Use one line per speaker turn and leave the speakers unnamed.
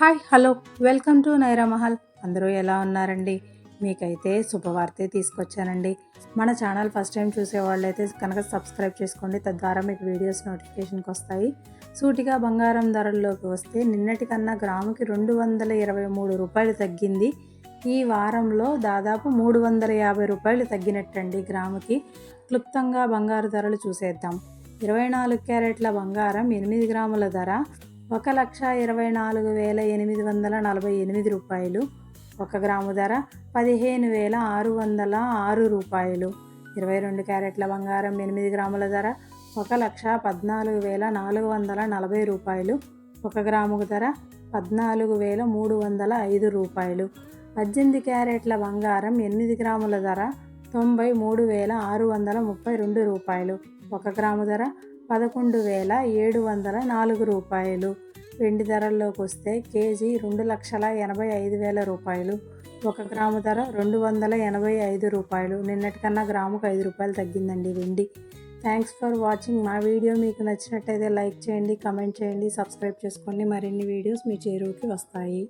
Hi hello welcome to Naira Mahal. అందరూ ఎలా ఉన్నారండి? మీకైతే శుభవార్తే తీసుకొచ్చానండి. మన ఛానల్ ఫస్ట్ టైం చూసే వాళ్ళైతే కనుక సబ్స్క్రైబ్ చేసుకోండి, తద్వారా మీకు వీడియోస్ నోటిఫికేషన్కి వస్తాయి. సూటిగా బంగారం ధరల్లోకి వస్తే నిన్నటి కన్నా గ్రాముకి 223 రూపాయలు తగ్గింది. ఈ వారంలో దాదాపు 350 రూపాయలు తగ్గినట్టండి గ్రాముకి. క్లుప్తంగా బంగారు ధరలు చూసేద్దాం. 24 క్యారెట్ల బంగారం 8 గ్రాముల ధర 1,24,848 రూపాయలు. 1 గ్రాము ధర 15,606 రూపాయలు. 22 క్యారెట్ల బంగారం 8 గ్రాముల ధర 1,14,440 రూపాయలు. 1 గ్రాము ధర 14,305 రూపాయలు. 18 క్యారెట్ల బంగారం 8 గ్రాముల ధర 93,632 రూపాయలు. 1 గ్రాము ధర 11,704 రూపాయలు. వెండి ధరల్లోకి వస్తే కేజీ 2,85,000 రూపాయలు. 1 గ్రాము ధర 285 రూపాయలు. నిన్నటికన్నా గ్రాముకు 5 రూపాయలు తగ్గిందండి వెండి. Thanks for watching. మా వీడియో మీకు నచ్చినట్టయితే లైక్ చేయండి, కమెంట్ చేయండి, సబ్స్క్రైబ్ చేసుకోండి. మరిన్ని వీడియోస్ మీ చేరువకి వస్తాయి.